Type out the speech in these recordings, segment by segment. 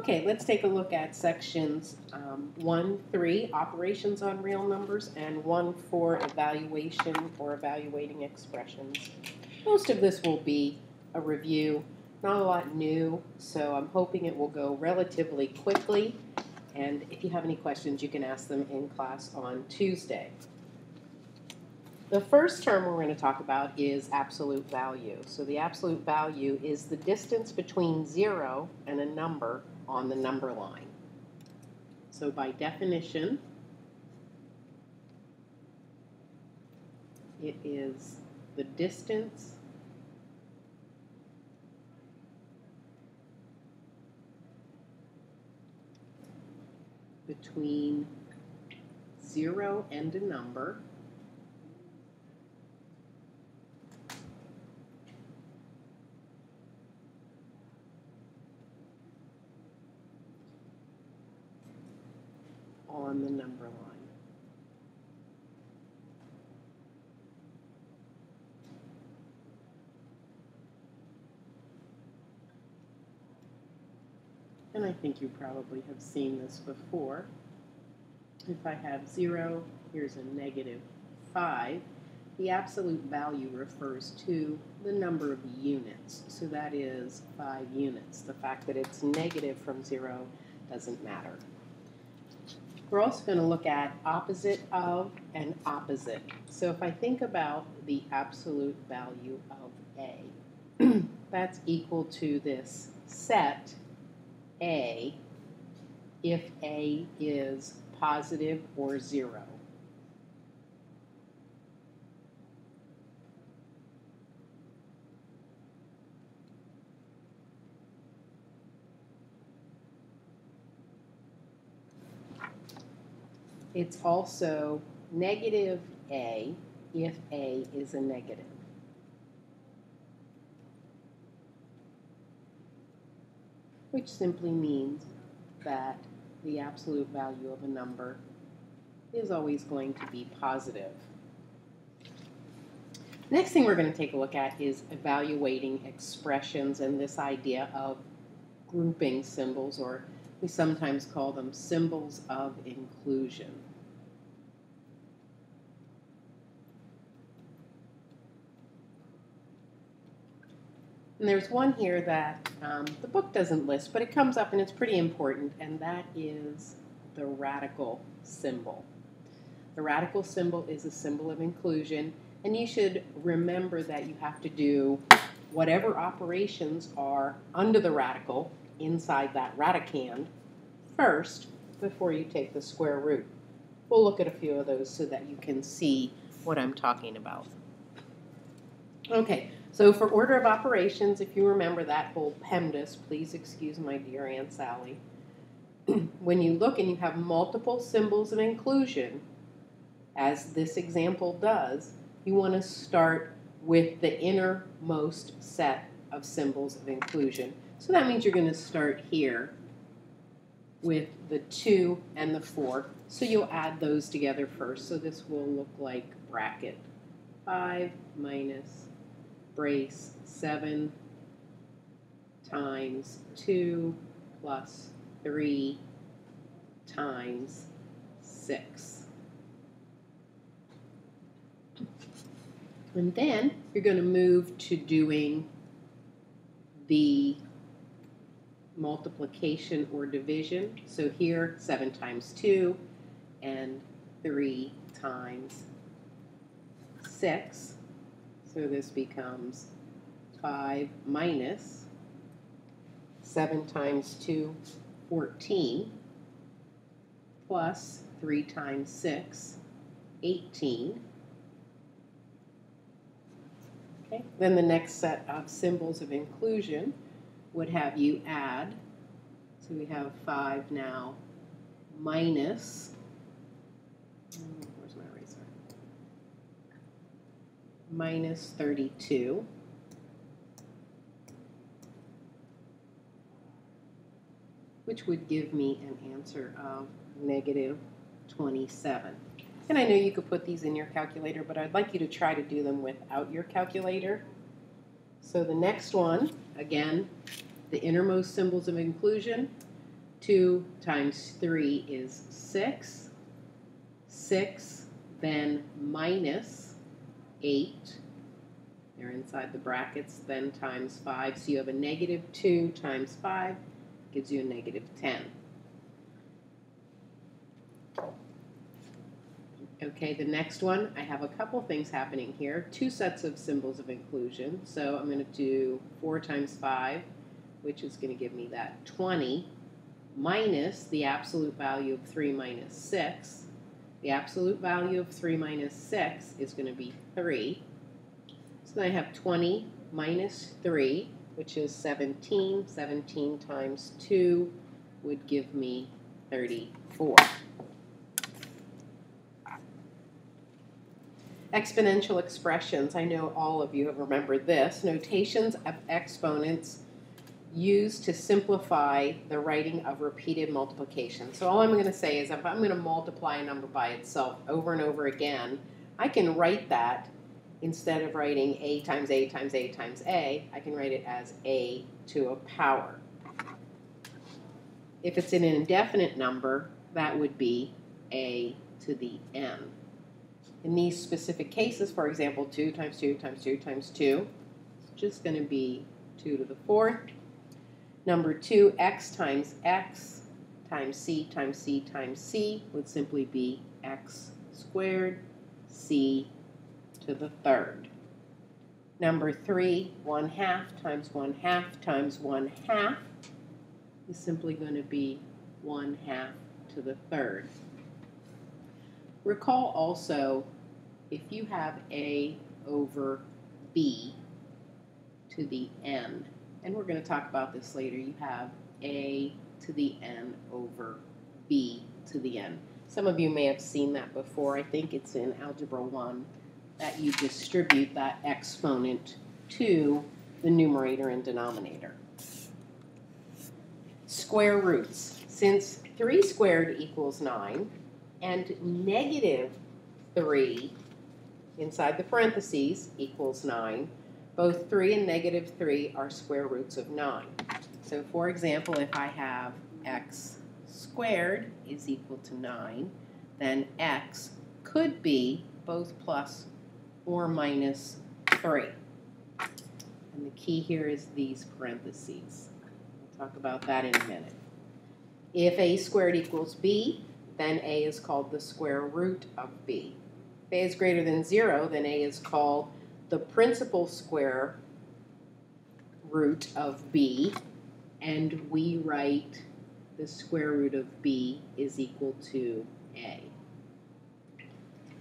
Okay, let's take a look at sections 1, 3, operations on real numbers, and 1, 4, evaluation or evaluating expressions. Most of this will be a review, not a lot new, so I'm hoping it will go relatively quickly. And if you have any questions, you can ask them in class on Tuesday. The first term we're going to talk about is absolute value. So the absolute value is the distance between 0 and a number on the number line. So by definition, it is the distance between 0 and a number on the number line. And I think you probably have seen this before. If I have 0, here's a -5. The absolute value refers to the number of units. So that is 5 units. The fact that it's negative from 0 doesn't matter. We're also going to look at opposite of and opposite. So if I think about the absolute value of A, that's equal to this set A if A is positive or 0. It's also negative A if A is a negative. Which simply means that the absolute value of a number is always going to be positive. Next thing we're going to take a look at is evaluating expressions and this idea of grouping symbols, or we sometimes call them symbols of inclusion. And there's one here that the book doesn't list, but it comes up and it's pretty important, and that is the radical symbol. The radical symbol is a symbol of inclusion, and you should remember that you have to do whatever operations are under the radical inside that radicand first before you take the square root. We'll look at a few of those so that you can see what I'm talking about. Okay, so for order of operations, if you remember that whole PEMDAS, please excuse my dear Aunt Sally. When you look and you have multiple symbols of inclusion, as this example does, you want to start with the innermost set of symbols of inclusion. So that means you're going to start here with the 2 and the 4. So you'll add those together first. So this will look like bracket 5 minus brace 7 times 2 plus 3 times 6. And then you're going to move to doing the multiplication or division. So here, 7 times 2 and 3 times 6. So this becomes 5 minus 7 times 2, 14, plus 3 times 6, 18. Okay. Then the next set of symbols of inclusion would have you add, so we have 5 now minus, where's my eraser? Minus 32. Which would give me an answer of negative 27. And I know you could put these in your calculator, but I'd like you to try to do them without your calculator. So the next one, again, the innermost symbols of inclusion, 2 times 3 is 6. 6, then minus 8. They're inside the brackets, then times 5. So you have a negative 2 times 5 gives you a negative 10. Okay, the next one, I have a couple things happening here. 2 sets of symbols of inclusion. So I'm going to do 4 times 5, which is going to give me that 20, minus the absolute value of 3 minus 6. The absolute value of 3 minus 6 is going to be 3. So then I have 20 minus 3, which is 17. 17 times 2 would give me 34. Exponential expressions. I know all of you have remembered this. Notations of exponents used to simplify the writing of repeated multiplication. So all I'm going to say is if I'm going to multiply a number by itself over and over again, I can write that instead of writing a times a times a times a, I can write it as a to a power. If it's an indefinite number, that would be a to the n. In these specific cases, for example, 2 times 2 times 2 times 2, it's just going to be 2 to the 4th. Number 2, x times c times c times c would simply be x squared, c to the 3rd. Number 3, 1/2 times 1/2 times 1/2 is simply going to be 1/2 to the 3rd. Recall also, if you have a over b to the n, and we're going to talk about this later, you have a to the n over b to the n. Some of you may have seen that before. I think it's in Algebra 1 that you distribute that exponent to the numerator and denominator. Square roots. Since 3 squared equals 9, and negative 3 inside the parentheses equals 9, both 3 and negative 3 are square roots of 9. So for example, if I have x squared is equal to 9, then x could be both plus or minus 3. And the key here is these parentheses. We'll talk about that in a minute. If a squared equals b, then a is called the square root of b. If a is greater than 0, then a is called the principal square root of b, and we write the square root of b is equal to a.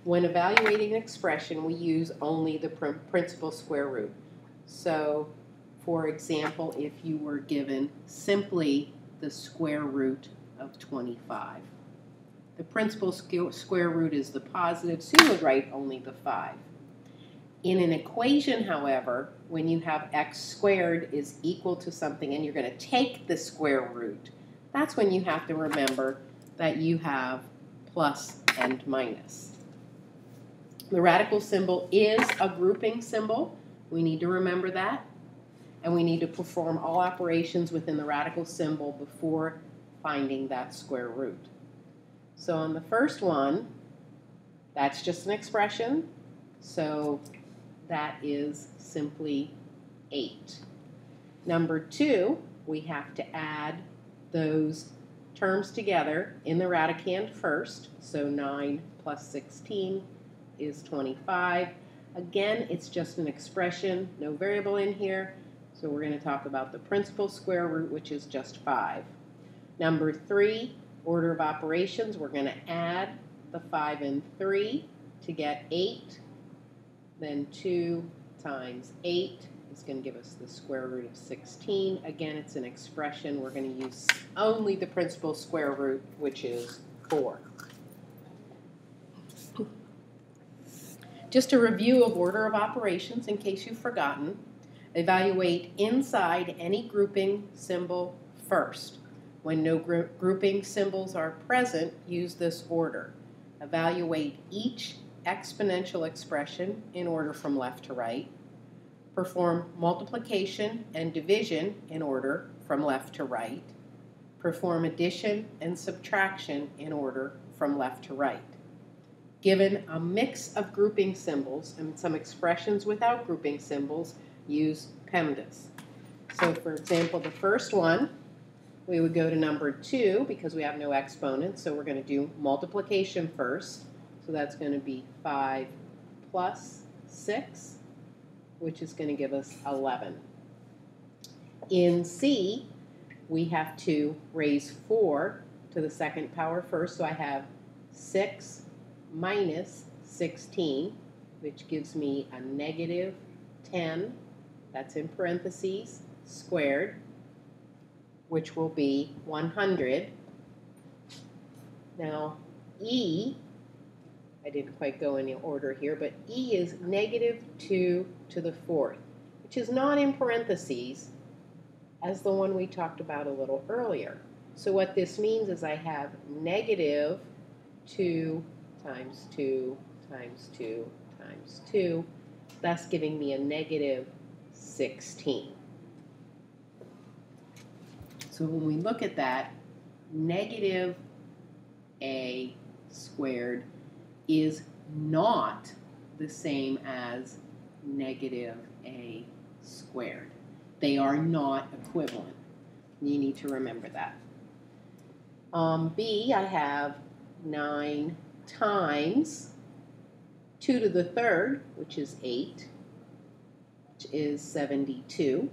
When evaluating an expression, we use only the principal square root. So, for example, if you were given simply the square root of 25, the principal square root is the positive, so you would write only the 5. In an equation, however, when you have x squared is equal to something and you're going to take the square root, that's when you have to remember that you have plus and minus. The radical symbol is a grouping symbol. We need to remember that. And we need to perform all operations within the radical symbol before finding that square root. So on the first one, that's just an expression. So that is simply 8. Number 2, we have to add those terms together in the radicand first. So 9 plus 16 is 25. Again, it's just an expression, no variable in here. So we're going to talk about the principal square root, which is just 5. Number 3, order of operations, we're going to add the 5 and 3 to get 8. Then 2 times 8 is going to give us the square root of 16. Again, it's an expression. We're going to use only the principal square root, which is 4. Just a review of order of operations in case you've forgotten. Evaluate inside any grouping symbol first. When no grouping symbols are present, use this order. Evaluate each exponential expression in order from left to right. Perform multiplication and division in order from left to right. Perform addition and subtraction in order from left to right. Given a mix of grouping symbols and some expressions without grouping symbols, use PEMDAS. So for example, the first one, we would go to number 2 because we have no exponents, so we're going to do multiplication first. So that's going to be 5 plus 6, which is going to give us 11. In C, we have to raise 4 to the second power first, so I have 6 minus 16, which gives me a negative 10, that's in parentheses, squared, which will be 100. Now, E, I didn't quite go in order here, but E is negative 2 to the 4th, which is not in parentheses as the one we talked about a little earlier. So what this means is I have negative 2 times 2 times 2 times 2, thus giving me a negative 16. So when we look at that, negative a squared is not the same as negative a squared. They are not equivalent. You need to remember that. B, I have 9 times 2 to the 3rd, which is 8, which is 72.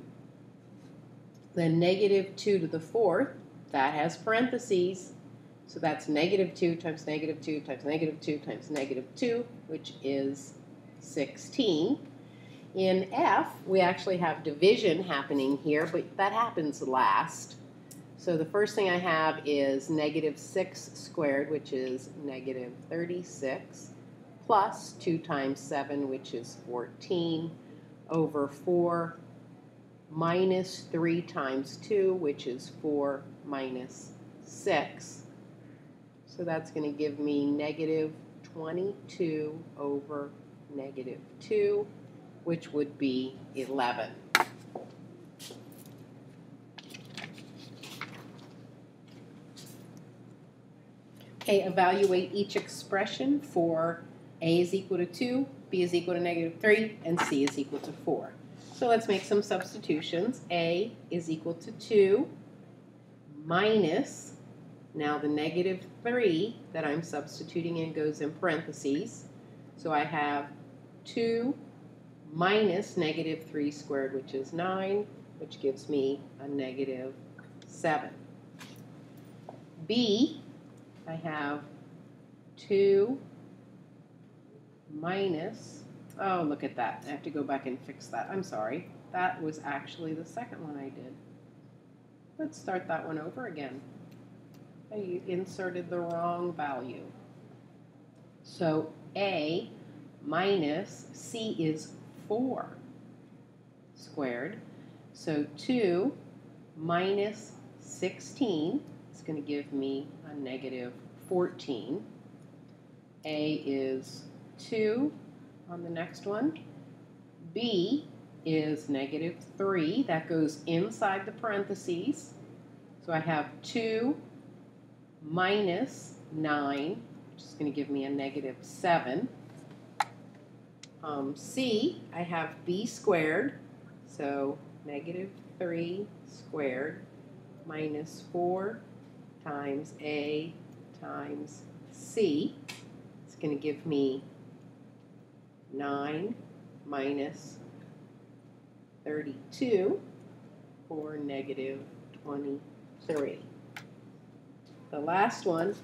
Then negative 2 to the 4th, that has parentheses, so that's negative 2 times negative 2 times negative 2 times negative 2, which is 16. In F, we actually have division happening here, but that happens last. So the first thing I have is negative 6 squared, which is negative 36, plus 2 times 7, which is 14, over 4, minus 3 times 2, which is 4 minus 6. So that's going to give me negative 22 over negative 2, which would be 11. Okay, evaluate each expression for A is equal to 2, B is equal to negative 3, and C is equal to 4. So let's make some substitutions. A is equal to 2 minus, now the negative 3 that I'm substituting in goes in parentheses. So I have 2 minus negative 3 squared, which is 9, which gives me a negative 7. B, I have 2 minus, oh, look at that. I have to go back and fix that. I'm sorry. That was actually the second one I did. Let's start that one over again. I inserted the wrong value. So A minus C is 4 squared. So 2 minus 16 is going to give me a negative 14. A is 2 on the next one. B is negative 3. That goes inside the parentheses. So I have 2 minus 9, which is going to give me a negative 7. C, I have B squared. So negative 3 squared minus 4 times A times C. It's going to give me 9 minus 32 for negative 23. The last one,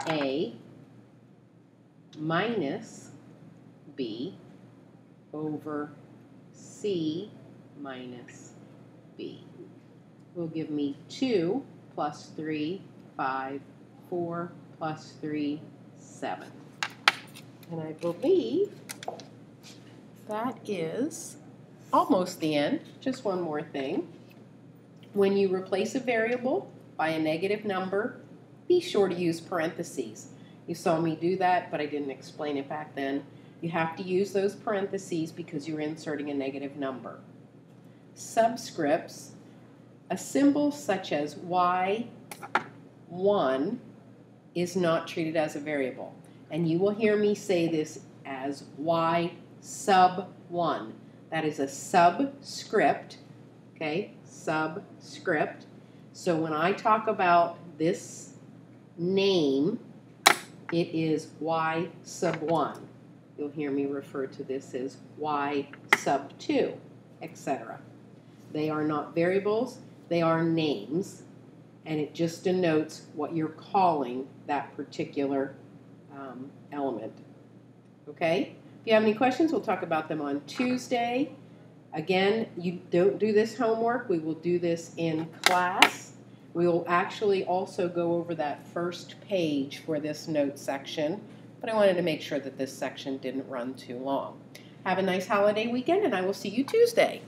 A minus B over C minus B will give me 2 plus 3, 5, 4 plus 3, 7. And I believe that is almost the end. Just one more thing. When you replace a variable by a negative number, be sure to use parentheses. You saw me do that, but I didn't explain it back then. You have to use those parentheses because you're inserting a negative number. Subscripts, a symbol such as Y 1 is not treated as a variable. And you will hear me say this as y sub 1. That is a subscript, okay, subscript. So when I talk about this name, it is y sub 1. You'll hear me refer to this as y sub 2, etc. They are not variables, they are names, and it just denotes what you're calling that particular element. Okay? If you have any questions, we'll talk about them on Tuesday. Again, you don't do this homework. We will do this in class. We will actually also go over that first page for this note section, but I wanted to make sure that this section didn't run too long. Have a nice holiday weekend, and I will see you Tuesday.